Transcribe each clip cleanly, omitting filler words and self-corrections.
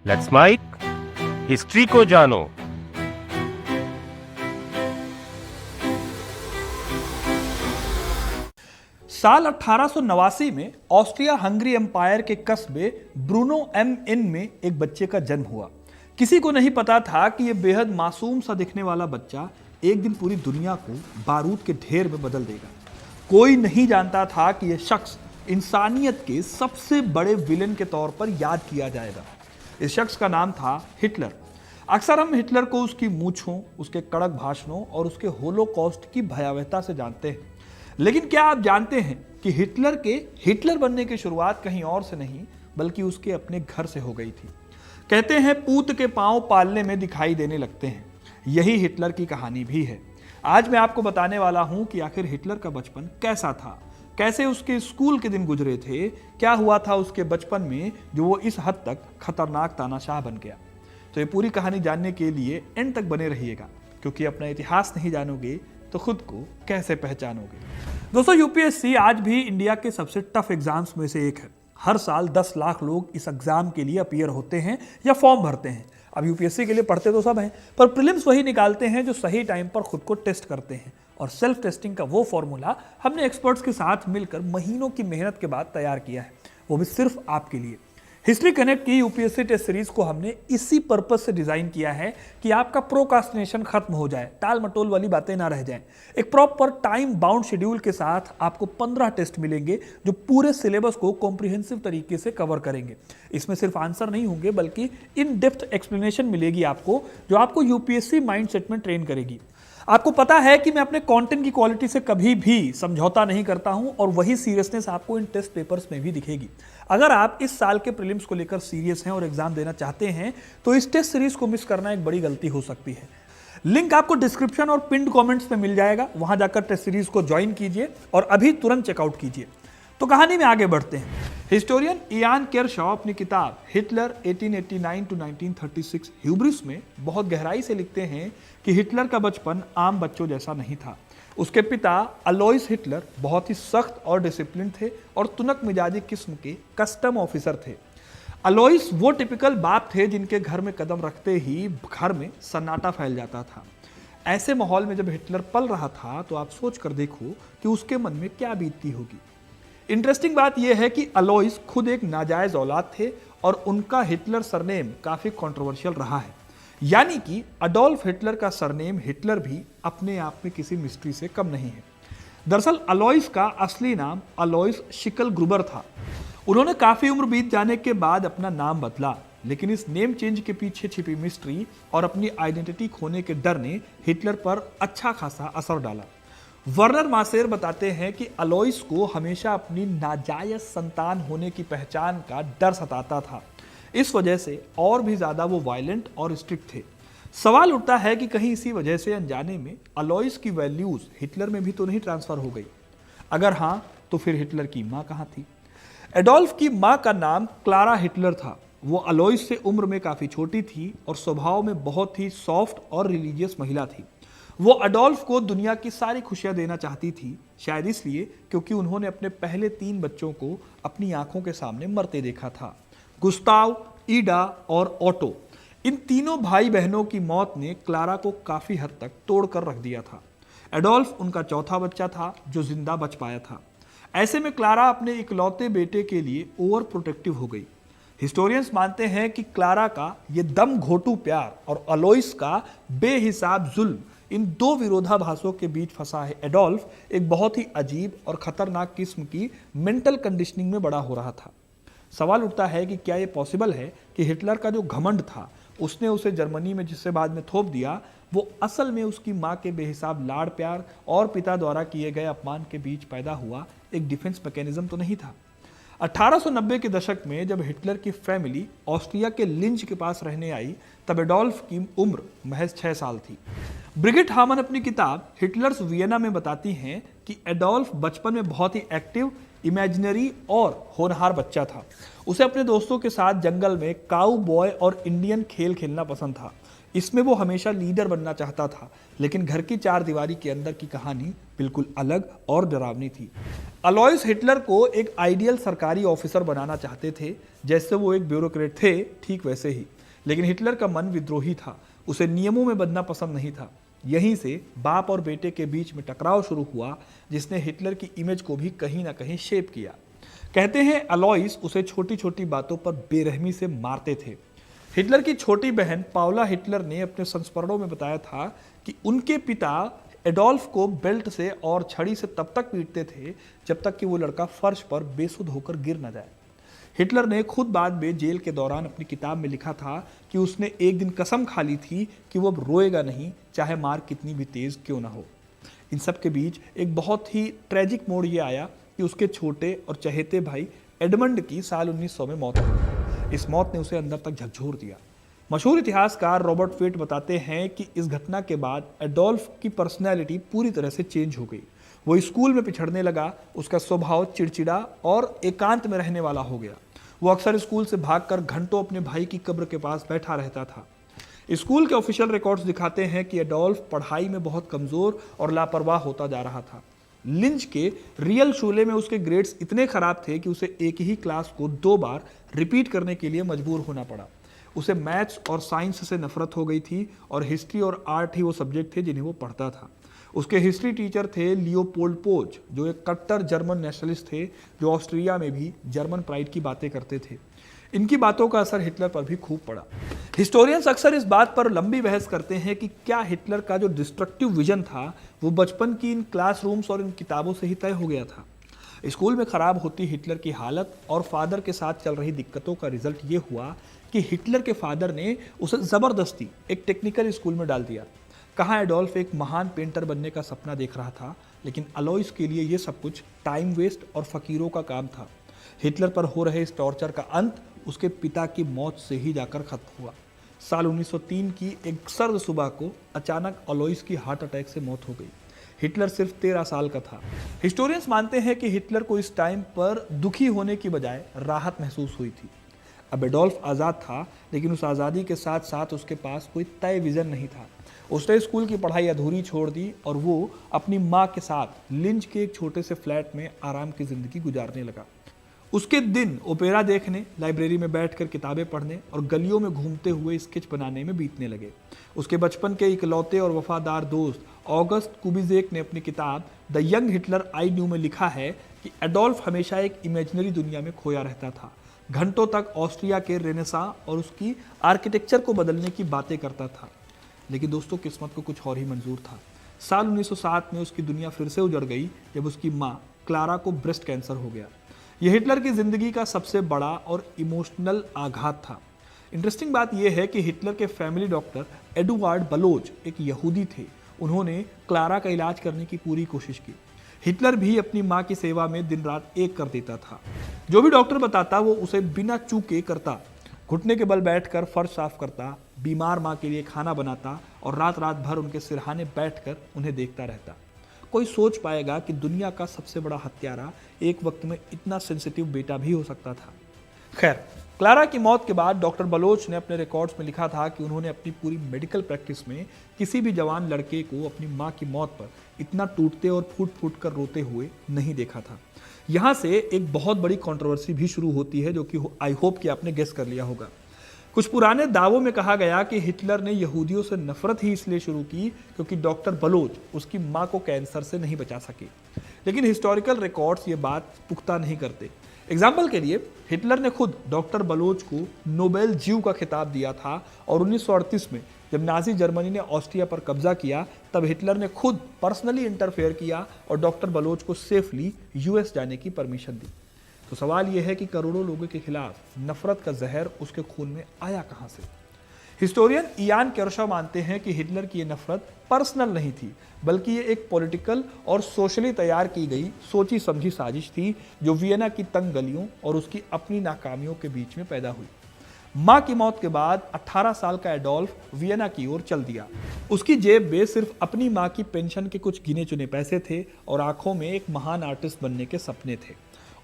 Let's mic, history को जानो। साल 1889 में ऑस्ट्रिया हंगरी एम्पायर के कस्बे ब्रूनो एम इन में एक बच्चे का जन्म हुआ। किसी को नहीं पता था कि यह बेहद मासूम सा दिखने वाला बच्चा एक दिन पूरी दुनिया को बारूद के ढेर में बदल देगा। कोई नहीं जानता था कि यह शख्स इंसानियत के सबसे बड़े विलेन के तौर पर याद किया जाएगा। इस शख्स का नाम था हिटलर। अक्सर हम हिटलर को उसकी मूंछों, उसके कड़क भाषणों और उसके होलोकॉस्ट की भयावहता से जानते हैं। लेकिन क्या आप जानते हैं कि हिटलर के हिटलर बनने की शुरुआत कहीं और से नहीं बल्कि उसके अपने घर से हो गई थी। कहते हैं पूत के पांव पालने में दिखाई देने लगते हैं। यही हिटलर की कहानी भी है। आज मैं आपको बताने वाला हूं कि आखिर हिटलर का बचपन कैसा था, कैसे उसके स्कूल के दिन गुजरे थे, क्या हुआ था उसके बचपन में जो वो इस हद तक खतरनाक तानाशाह बन गया। तो ये पूरी कहानी जानने के लिए एंड तक बने रहिएगा, क्योंकि अपना इतिहास नहीं जानोगे तो खुद को कैसे पहचानोगे। दोस्तों, यूपीएससी आज भी इंडिया के सबसे टफ एग्जाम्स में से एक है। हर साल 10 लाख लोग इस एग्जाम के लिए अपीयर होते हैं या फॉर्म भरते हैं। अब यूपीएससी के लिए पढ़ते तो सब हैं, पर प्रीलिम्स वही निकालते हैं जो सही टाइम पर खुद को टेस्ट करते हैं। और सेल्फ टेस्टिंग का वो फॉर्मूला हमने एक्सपर्ट्स के साथ मिलकर महीनों की मेहनत के बाद तैयार किया है, वो भी सिर्फ आपके लिए। हिस्ट्री कनेक्ट की यूपीएससी टेस्ट सीरीज को हमने इसी पर्पस से डिजाइन किया है कि आपका प्रोकास्टिनेशन खत्म हो जाए, टाल मटोल वाली बातें ना रह जाएं। एक प्रॉपर टाइम बाउंड शेड्यूल के साथ आपको 15 टेस्ट मिलेंगे जो पूरे सिलेबस को कॉम्प्रिहेंसिव तरीके से कवर करेंगे। इसमें सिर्फ आंसर नहीं होंगे बल्कि इन डेप्थ एक्सप्लेनेशन मिलेगी आपको, जो आपको यूपीएससी माइंडसेट में ट्रेन करेगी। आपको पता है कि मैं अपने कंटेंट की क्वालिटी से कभी भी समझौता नहीं करता हूं और वही सीरियसनेस आपको इन टेस्ट पेपर्स में भी दिखेगी। अगर आप इस साल के प्रीलिम्स को लेकर सीरियस हैं और एग्जाम देना चाहते हैं तो इस टेस्ट सीरीज को मिस करना एक बड़ी गलती हो सकती है। लिंक आपको डिस्क्रिप्शन और पिन्ड कमेंट्स में मिल जाएगा, वहां जाकर टेस्ट सीरीज को ज्वाइन कीजिए और अभी तुरंत चेकआउट कीजिए। तो कहानी में आगे बढ़ते हैं। हिस्टोरियन इयान केरशॉ अपनी किताब हिटलर 1889 टू 1936 ह्यूब्रिस में बहुत गहराई से लिखते हैं कि हिटलर का बचपन आम बच्चों जैसा नहीं था। उसके पिता अलोइस हिटलर बहुत ही सख्त और डिसिप्लिन थे और तुनक मिजाजी किस्म के कस्टम ऑफिसर थे। अलोइस वो टिपिकल बाप थे जिनके घर में कदम रखते ही घर में सन्नाटा फैल जाता था। ऐसे माहौल में जब हिटलर पल रहा था तो आप सोच कर देखो कि उसके मन में क्या बीतती होगी। इंटरेस्टिंग बात यह है कि अलोइस खुद एक नाजायज औलाद थे और उनका हिटलर सरनेम काफी कंट्रोवर्शियल रहा है। यानी कि अडोल्फ हिटलर का सरनेम हिटलर भी अपने आप में किसी मिस्ट्री से कम नहीं है। दरअसल अलोइस का असली नाम अलोइस शिकल ग्रुबर था। उन्होंने काफी उम्र बीत जाने के बाद अपना नाम बदला, लेकिन इस नेम चेंज के पीछे छिपी मिस्ट्री और अपनी आइडेंटिटी खोने के डर ने हिटलर पर अच्छा खासा असर डाला। वर्नर मासेर बताते हैं कि अलोइस को हमेशा अपनी नाजायज संतान होने की पहचान का डर सताता था। इस वजह से और भी ज्यादा वो वायलेंट और स्ट्रिक्ट थे। सवाल उठता है कि कहीं इसी वजह से अनजाने में अलोइस की वैल्यूज हिटलर में भी तो नहीं ट्रांसफर हो गई। अगर हाँ, तो फिर हिटलर की माँ कहाँ थी? एडोल्फ की माँ का नाम क्लारा हिटलर था। वो अलोइस से उम्र में काफी छोटी थी और स्वभाव में बहुत ही सॉफ्ट और रिलीजियस महिला थी। वो अडोल्फ को दुनिया की सारी खुशियां देना चाहती थी, शायद इसलिए क्योंकि उन्होंने अपने पहले 3 बच्चों को अपनी आंखों के सामने मरते देखा था। गुस्ताव, ईडा और ऑटो, इन तीनों भाई बहनों की मौत ने क्लारा को काफी हद तक तोड़कर रख दिया था। एडोल्फ उनका चौथा बच्चा था जो जिंदा बच पाया था। ऐसे में क्लारा अपने इकलौते बेटे के लिए ओवर प्रोटेक्टिव हो गई। हिस्टोरियंस मानते हैं कि क्लारा का ये दम घोटू प्यार और अलोइस का बेहिसाब जुल्म, इन दो विरोधाभासों के बीच फंसा है एडोल्फ एक बहुत ही अजीब और खतरनाक किस्म की मेंटल कंडीशनिंग में बड़ा हो रहा था। सवाल उठता है कि क्या यह पॉसिबल है कि हिटलर का जो घमंड था उसने उसे जर्मनी में जिससे बाद में थोप दिया, वो असल में उसकी माँ के बेहिसाब लाड़ प्यार और पिता द्वारा किए गए अपमान के बीच पैदा हुआ एक डिफेंस मैकेनिज्म तो नहीं था। 1890 के दशक में जब हिटलर की फैमिली ऑस्ट्रिया के लिंच के पास रहने आई, तब एडोल्फ की उम्र महज 6 साल थी। ब्रिगिट हामन अपनी किताब हिटलर्स वियना में बताती हैं कि एडोल्फ बचपन में बहुत ही एक्टिव, इमेजिनरी और होनहार बच्चा था। उसे अपने दोस्तों के साथ जंगल में काऊ बॉय और इंडियन खेल खेलना पसंद था। इसमें वो हमेशा लीडर बनना चाहता था, लेकिन घर की 4 दीवारी के अंदर की कहानी बिल्कुल अलग और डरावनी थी। अलोइस हिटलर को एक आइडियल सरकारी ऑफिसर बनाना चाहते थे, जैसे वो एक ब्यूरोक्रेट थे ठीक वैसे ही। लेकिन हिटलर का मन विद्रोही था, उसे नियमों में बंधना पसंद नहीं था। यहीं से बाप और बेटे के बीच में टकराव शुरू हुआ, जिसने हिटलर की इमेज को भी कहीं ना कहीं शेप किया। कहते हैं अलोइस उसे छोटी छोटी बातों पर बेरहमी से मारते थे। हिटलर की छोटी बहन पाउला हिटलर ने अपने संस्मरणों में बताया था कि उनके पिता एडोल्फ को बेल्ट से और छड़ी से तब तक पीटते थे जब तक कि वो लड़का फर्श पर बेसुध होकर गिर न जाए। हिटलर ने खुद बाद में जेल के दौरान अपनी किताब में लिखा था कि उसने एक दिन कसम खा ली थी कि वो अब रोएगा नहीं, चाहे मार कितनी भी तेज क्यों ना हो। इन सब के बीच एक बहुत ही ट्रेजिक मोड़ ये आया कि उसके छोटे और चहेते भाई एडमंड की साल 1900 में मौत हो गई। इस मौत ने उसे अंदर तक झकझोर दिया। मशहूर इतिहासकार रॉबर्ट फेट बताते हैं कि इस घटना के बाद एडोल्फ की पर्सनैलिटी पूरी तरह से चेंज हो गई। वो स्कूल में पिछड़ने लगा, उसका स्वभाव चिड़चिड़ा और एकांत में रहने वाला हो गया। वो अक्सर स्कूल से भागकर घंटों अपने भाई की कब्र के पास बैठा रहता था। स्कूल के ऑफिशियल रिकॉर्ड्स दिखाते हैं कि एडोल्फ पढ़ाई में बहुत कमजोर और लापरवाह होता जा रहा था। लिंच के रियल शूले में उसके ग्रेड्स इतने खराब थे कि उसे एक ही क्लास को 2 बार रिपीट करने के लिए मजबूर होना पड़ा। उसे मैथ्स और साइंस से नफरत हो गई थी और हिस्ट्री और आर्ट ही वो सब्जेक्ट थे जिन्हें वो पढ़ता था। उसके हिस्ट्री टीचर थे लियोपोल्ड पोज, जो एक कट्टर जर्मन नेशनलिस्ट थे, जो ऑस्ट्रिया में भी जर्मन प्राइड की बातें करते थे। इनकी बातों का असर हिटलर पर भी खूब पड़ा। हिस्टोरियंस अक्सर इस बात पर लंबी बहस करते हैं कि क्या हिटलर का जो डिस्ट्रक्टिव विजन था वो बचपन की इन क्लासरूम्स और इन किताबों से ही तय हो गया था। स्कूल में खराब होती हिटलर की हालत और फादर के साथ चल रही दिक्कतों का रिजल्ट ये हुआ कि हिटलर के फादर ने उसे जबरदस्ती एक टेक्निकल स्कूल में डाल दिया। कहाँ एडोल्फ एक महान पेंटर बनने का सपना देख रहा था, लेकिन अलोइस के लिए ये सब कुछ टाइम वेस्ट और फकीरों का काम था। हिटलर पर हो रहे इस टॉर्चर का अंत उसके पिता की मौत से ही जाकर खत्म हुआ। साल 1903 की एक सर्द सुबह को अचानक अलोइस की हार्ट अटैक से मौत हो गई। हिटलर सिर्फ 13 साल का था। हिस्टोरियंस मानते हैं कि हिटलर को इस टाइम पर दुखी होने की बजाय राहत महसूस हुई थी। अब एडोल्फ आज़ाद था, लेकिन उस आज़ादी के साथ साथ उसके पास कोई तय विजन नहीं था। उसने स्कूल की पढ़ाई अधूरी छोड़ दी और वो अपनी माँ के साथ लिंच के एक छोटे से फ्लैट में आराम की जिंदगी गुजारने लगा। उसके दिन ओपेरा देखने, लाइब्रेरी में बैठकर किताबें पढ़ने और गलियों में घूमते हुए स्केच बनाने में बीतने लगे। उसके बचपन के इकलौते और वफादार दोस्त ऑगस्ट कुबिजेक ने अपनी किताब the young Hitler I knew में लिखा है कि एडोल्फ हमेशा एक इमेजिनरी दुनिया में खोया रहता था। घंटों तक ऑस्ट्रिया के रेनेसां और उसकी आर्किटेक्चर को बदलने की बातें करता था। लेकिन दोस्तों, किस्मत को कुछ और ही मंजूर था। साल 1907 में उसकी दुनिया फिर से उजड़ गई जब उसकी माँ क्लारा को ब्रेस्ट कैंसर हो गया। यह हिटलर की जिंदगी का सबसे बड़ा और इमोशनल आघात था। इंटरेस्टिंग बात यह है कि हिटलर के फैमिली डॉक्टर एडुआर्ड बलोच एक यहूदी थे। उन्होंने क्लारा का इलाज करने की पूरी कोशिश की। हिटलर भी अपनी माँ की सेवा में दिन रात एक कर देता था। जो भी डॉक्टर बताता वो उसे बिना चूके करता। घुटने के बल बैठकर फर्श साफ करता, बीमार माँ के लिए खाना बनाता और रात रात भर उनके सिरहाने बैठकर उन्हें देखता रहता। कोई सोच पाएगा कि दुनिया का सबसे बड़ा हत्यारा एक वक्त में इतना सेंसिटिव बेटा भी हो सकता था। खैर, क्लारा की मौत के बाद डॉक्टर बलोच ने अपने रिकॉर्ड्स में लिखा था कि उन्होंने अपनी पूरी मेडिकल प्रैक्टिस में किसी भी जवान लड़के को अपनी माँ की मौत पर इतना टूटते और फूट फूट कर रोते हुए नहीं देखा था। यहाँ से एक बहुत बड़ी कंट्रोवर्सी भी शुरू होती है, जो कि आई होप कि आपने गेस कर लिया होगा। कुछ पुराने दावों में कहा गया कि हिटलर ने यहूदियों से नफरत ही इसलिए शुरू की क्योंकि डॉक्टर बलोच उसकी माँ को कैंसर से नहीं बचा सके। लेकिन हिस्टोरिकल रिकॉर्ड्स ये बात पुख्ता नहीं करते। एग्जाम्पल के लिए हिटलर ने खुद डॉक्टर बलोच को नोबेल जीव का खिताब दिया था और 1938 में जब नाजी जर्मनी ने ऑस्ट्रिया पर कब्जा किया तब हिटलर ने खुद पर्सनली इंटरफेयर किया और डॉक्टर बलोच को सेफली यूएस जाने की परमिशन दी। तो सवाल यह है कि करोड़ों लोगों के खिलाफ नफरत का जहर उसके खून में आया कहां से? हिस्टोरियन इयान केरशॉ मानते हैं कि हिटलर की यह नफरत पर्सनल नहीं थी, बल्कि ये एक पॉलिटिकल और सोशली तैयार की गई सोची समझी साजिश थी जो वियना की तंग गलियों और उसकी अपनी नाकामियों के बीच में पैदा हुई। माँ की मौत के बाद 18 साल का एडोल्फ वियना की ओर चल दिया। उसकी जेब में सिर्फ अपनी माँ की पेंशन के कुछ गिने चुने पैसे थे और आंखों में एक महान आर्टिस्ट बनने के सपने थे।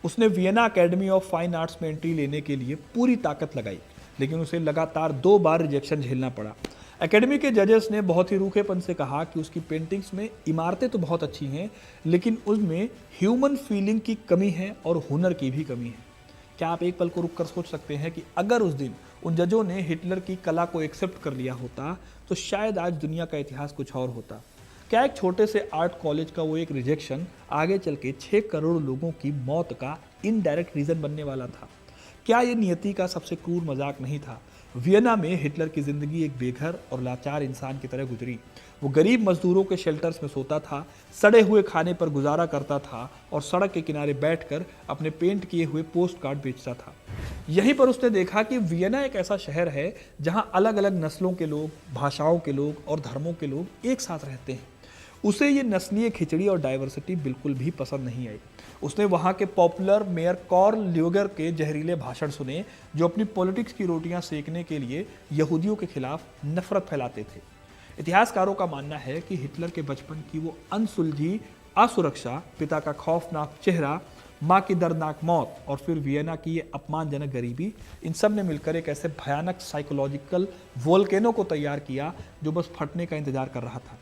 उसने Vienna academy of fine arts में एंट्री लेने के लिए पूरी ताकत लगाई, लेकिन उसे लगातार 2 बार रिजेक्शन झेलना पड़ा। एकेडमी के जजेस ने बहुत ही रूखेपन से कहा कि उसकी पेंटिंग्स में इमारतें तो बहुत अच्छी हैं, लेकिन उनमें ह्यूमन फीलिंग की कमी है और हुनर की भी कमी है। क्या आप एक पल को रुक कर सोच सकते हैं कि अगर उस दिन उन जजों ने हिटलर की कला को एक्सेप्ट कर लिया होता तो शायद आज दुनिया का इतिहास कुछ और होता। क्या एक छोटे से आर्ट कॉलेज का वो एक रिजेक्शन आगे चल के 6 करोड़ लोगों की मौत का इनडायरेक्ट रीजन बनने वाला था? क्या ये नियति का सबसे क्रूर मजाक नहीं था? वियना में हिटलर की जिंदगी एक बेघर और लाचार इंसान की तरह गुजरी। वो गरीब मजदूरों के शेल्टर्स में सोता था, सड़े हुए खाने पर गुजारा करता था और सड़क के किनारे बैठकर अपने पेंट किए हुए पोस्ट कार्ड बेचता था। यहीं पर उसने देखा कि वियना एक ऐसा शहर है जहां अलग अलग नस्लों के लोग, भाषाओं के लोग और धर्मों के लोग एक साथ रहते हैं। उसे ये नस्लीय खिचड़ी और डाइवर्सिटी बिल्कुल भी पसंद नहीं आई। उसने वहाँ के पॉपुलर मेयर कार्ल ल्यूगर के जहरीले भाषण सुने, जो अपनी पॉलिटिक्स की रोटियां सेकने के लिए यहूदियों के खिलाफ नफरत फैलाते थे। इतिहासकारों का मानना है कि हिटलर के बचपन की वो अनसुलझी असुरक्षा, पिता का खौफनाक चेहरा, माँ की दर्दनाक मौत और फिर वियना की ये अपमानजनक गरीबी, इन सब ने मिलकर एक ऐसे भयानक साइकोलॉजिकल वोल्केनो को तैयार किया जो बस फटने का इंतजार कर रहा था।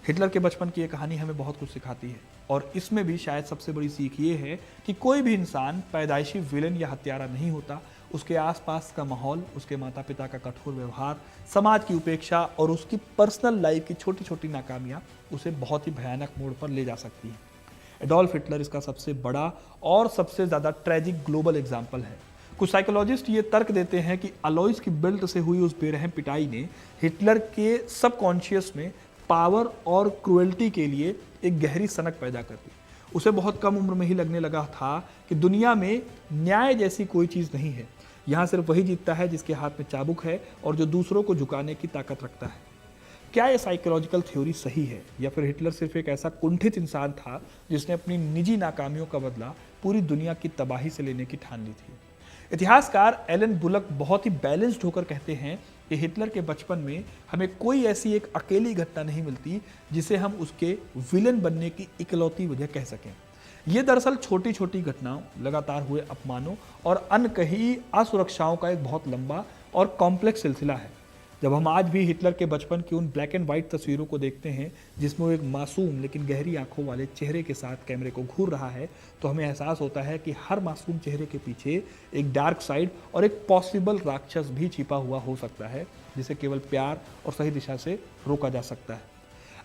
हिटलर के बचपन की ये कहानी हमें बहुत कुछ सिखाती है और इसमें भी शायद सबसे बड़ी सीख ये है कि कोई भी इंसान पैदाइशी विलेन या हत्यारा नहीं होता। उसके आसपास का माहौल, उसके माता पिता का कठोर व्यवहार, समाज की उपेक्षा और उसकी पर्सनल लाइफ की छोटी छोटी नाकामियां उसे बहुत ही भयानक मोड़ पर ले जा सकती हैं। एडोल्फ हिटलर इसका सबसे बड़ा और सबसे ज़्यादा ट्रेजिक ग्लोबल एग्जाम्पल है। कुछ साइकोलॉजिस्ट ये तर्क देते हैं कि अलोइस की बेल्ट से हुई उस बेरहम पिटाई ने हिटलर के सबकॉन्शियस में पावर और क्रुएल्टी के लिए एक गहरी सनक पैदा कर दी। उसे बहुत कम उम्र में ही लगने लगा था कि दुनिया में न्याय जैसी कोई चीज़ नहीं है। यहाँ सिर्फ वही जीतता है जिसके हाथ में चाबुक है और जो दूसरों को झुकाने की ताकत रखता है। क्या ये साइकोलॉजिकल थ्योरी सही है या फिर हिटलर सिर्फ एक ऐसा कुंठित इंसान था जिसने अपनी निजी नाकामियों का बदला पूरी दुनिया की तबाही से लेने की ठान ली थी? इतिहासकार एलन बुलक बहुत ही बैलेंस्ड होकर कहते हैं कि हिटलर के बचपन में हमें कोई ऐसी एक अकेली घटना नहीं मिलती जिसे हम उसके विलन बनने की इकलौती वजह कह सकें। ये दरअसल छोटी छोटी घटनाओं, लगातार हुए अपमानों और अनकही असुरक्षाओं का एक बहुत लंबा और कॉम्प्लेक्स सिलसिला है। जब हम आज भी हिटलर के बचपन की उन ब्लैक एंड वाइट तस्वीरों को देखते हैं जिसमें वो एक मासूम लेकिन गहरी आंखों वाले चेहरे के साथ कैमरे को घूर रहा है, तो हमें एहसास होता है कि हर मासूम चेहरे के पीछे एक डार्क साइड और एक पॉसिबल राक्षस भी छिपा हुआ हो सकता है, जिसे केवल प्यार और सही दिशा से रोका जा सकता है।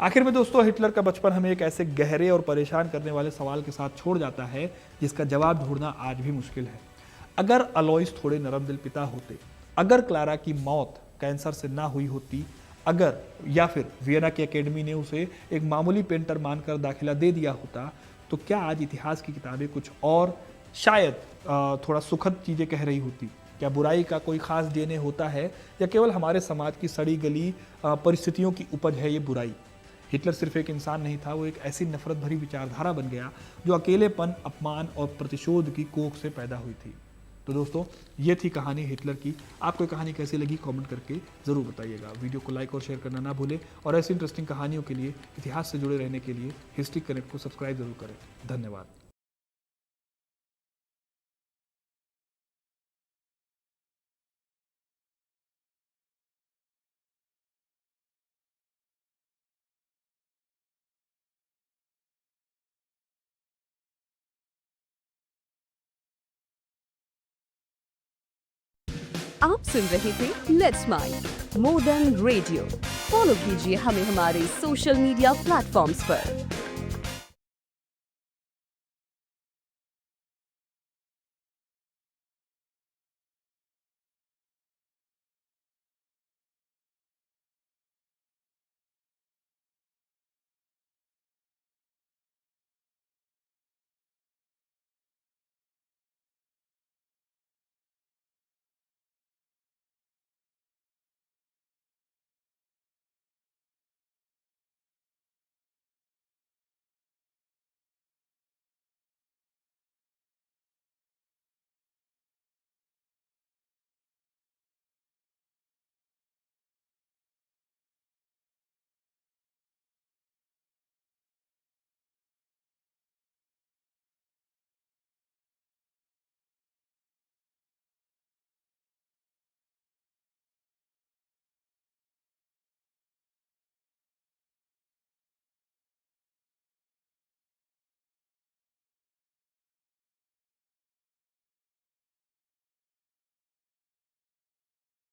आखिर में दोस्तों, हिटलर का बचपन हमें एक ऐसे गहरे और परेशान करने वाले सवाल के साथ छोड़ जाता है जिसका जवाब ढूंढना आज भी मुश्किल है। अगर अलोइस थोड़े नरम दिल पिता होते, अगर क्लारा की मौत कैंसर से ना हुई होती, अगर या फिर वियना की एकेडमी ने उसे एक मामूली पेंटर मानकर दाखिला दे दिया होता, तो क्या आज इतिहास की किताबें कुछ और शायद थोड़ा सुखद चीज़ें कह रही होती? क्या बुराई का कोई खास डीएनए होता है या केवल हमारे समाज की सड़ी गली परिस्थितियों की उपज है ये बुराई? हिटलर सिर्फ एक इंसान नहीं था, वो एक ऐसी नफरत भरी विचारधारा बन गया जो अकेलेपन, अपमान और प्रतिशोध की कोख से पैदा हुई थी। तो दोस्तों, ये थी कहानी हिटलर की। आपको कहानी कैसी लगी कमेंट करके ज़रूर बताइएगा। वीडियो को लाइक और शेयर करना ना भूलें और ऐसी इंटरेस्टिंग कहानियों के लिए, इतिहास से जुड़े रहने के लिए हिस्ट्री कनेक्ट को सब्सक्राइब जरूर करें। धन्यवाद। आप सुन रहे थे let's mind more than radio. Follow कीजिए हमें हमारे सोशल मीडिया प्लेटफॉर्म्स पर।